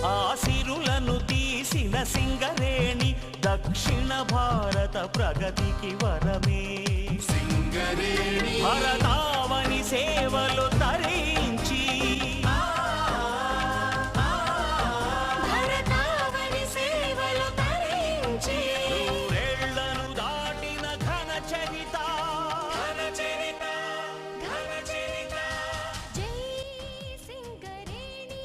ఆసిరులను తీసిన సింగరేణి దక్షిణ భారత ప్రగతికి వరమే. సింగరేణి భరతావని సేవలు తరించి ఊరేళ్లను దాటిన ఘన చరిత. జై సింగరేణి.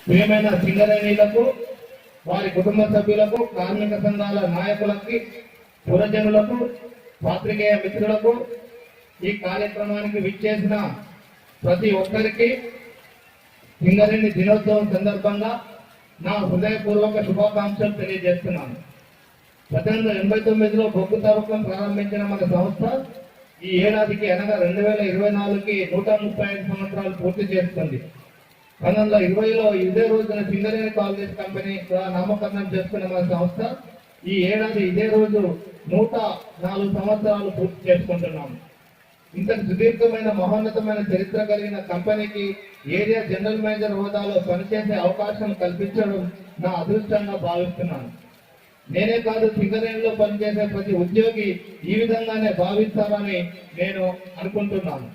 ప్రియమైన సింగరేణులకు, వారి కుటుంబ సభ్యులకు, కార్మిక సంఘాల నాయకులకి, పురజనులకు, పాత్రికేయ మిత్రులకు, ఈ కార్యక్రమానికి విచ్చేసిన ప్రతి ఒక్కరికి సింగరేణి దినోత్సవం సందర్భంగా నా హృదయపూర్వక శుభాకాంక్షలు తెలియజేస్తున్నాను. 1889లో బొగ్గు తవ్వకం ప్రారంభించిన మన సంస్థ ఈ ఏడాదికి అనగా 2024కి 135 సంవత్సరాలు పూర్తి చేస్తుంది. 1920లో ఇదే రోజున సింగరేణి కాలేజ్ కంపెనీ నామకరణం చేసుకున్న మన సంస్థ ఈ ఏడాది ఇదే రోజు 104 సంవత్సరాలు పూర్తి చేసుకుంటున్నాము. ఇంత సుదీర్ఘమైన మహోన్నతమైన చరిత్ర కలిగిన కంపెనీకి ఏరియా జనరల్ మేనేజర్ హోదాలో పనిచేసే అవకాశం కల్పించడం నా అదృష్టంగా భావిస్తున్నాను. నేనే కాదు, సింగరేణిలో పనిచేసే ప్రతి ఉద్యోగి ఈ విధంగానే భావిస్తారని నేను అనుకుంటున్నాను.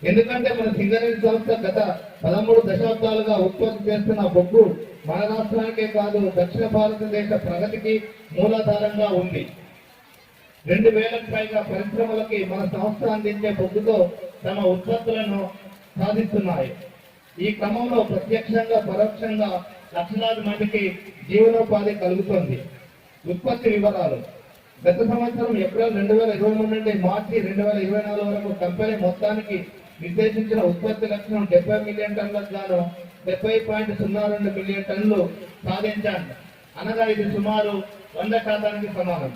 ఎందుకంటే మన సింగరేణి సంస్థ గత 13 దశాబ్దాలుగా ఉత్పత్తి చేస్తున్న బొగ్గు మన రాష్ట్రానికే కాదు, దక్షిణ భారతదేశ ప్రగతికి మూలాధారంగా ఉంది. 2000కు పైగా పరిశ్రమలకి మన సంస్థ అందించే బొగ్గుతో తమ ఉత్పత్తులను సాధిస్తున్నాయి. ఈ క్రమంలో ప్రత్యక్షంగా పరోక్షంగా లక్షలాది మందికి జీవనోపాధి కలుగుతుంది. ఉత్పత్తి వివరాలు: గత సంవత్సరం ఏప్రిల్ 2023 నుండి మార్చి 2024 వరకు కంపెనీ మొత్తానికి నిర్దేశించిన ఉత్పత్తి లక్ష్యం 70 మిలియన్ టన్నులకు గాను 70.02 మిలియన్ టన్నులు సాధించాను. అనగా ఇది సుమారు 100% సమానం.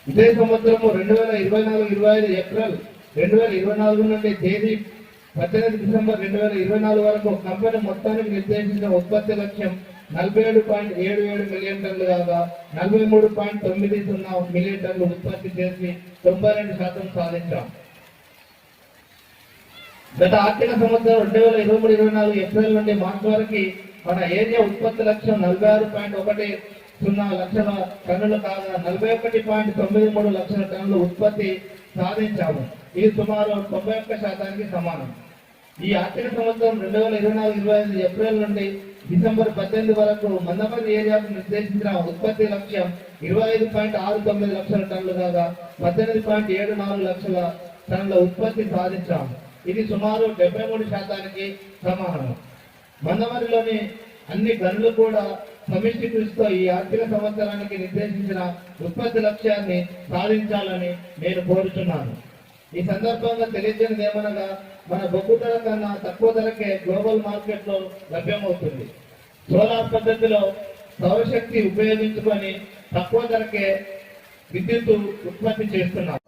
ఇదే సంవత్సరము 2024-25 ఏప్రిల్ 2024 నుండి తేదీ 18 డిసెంబర్ 2024 వరకు కంపెనీ మొత్తానికి నిర్దేశించిన ఉత్పత్తి లక్ష్యం 47.77 మిలియన్ టన్నులు కాగా 43.90 మిలియన్ టన్నులు ఉత్పత్తి చేసి 92% సాధించాం. గత ఆర్థిక సంవత్సరం 2023-24 ఏప్రిల్ నుండి మార్చి వరకు మన ఏరియా ఉత్పత్తి లక్ష్యం 46.10 లక్షల టన్నులు కాగా 41.93 లక్షల టన్నులు ఉత్పత్తి సాధించాము. ఇది సుమారు 91% సమానం. ఈ ఆర్థిక సంవత్సరం 2024-25 ఏప్రిల్ నుండి డిసెంబర్ 18 వరకు మందమరి ఏరియాకు నిర్దేశించిన ఉత్పత్తి లక్ష్యం 25.69 లక్షల టన్నులు కాగా 18.74 లక్షల టన్నుల ఉత్పత్తి సాధించాము. ఇది సుమారు 73% సమానం. మందమరిలోని అన్ని గనులు కూడా సమిష్టి కృషితో ఈ ఆర్థిక సంవత్సరానికి నిర్దేశించిన ఉత్పత్తి లక్ష్యాన్ని సాధించాలని నేను కోరుతున్నాను. ఈ సందర్భంగా తెలియజేయడం ఏమనగా మన బొగ్గు ధర కన్నా తక్కువ ధరకే గ్లోబల్ మార్కెట్ లో లభ్యమవుతుంది. సోలార్ పద్ధతిలో సౌరశక్తి ఉపయోగించుకొని తక్కువ ధరకే విద్యుత్ ఉత్పత్తి చేస్తున్నారు.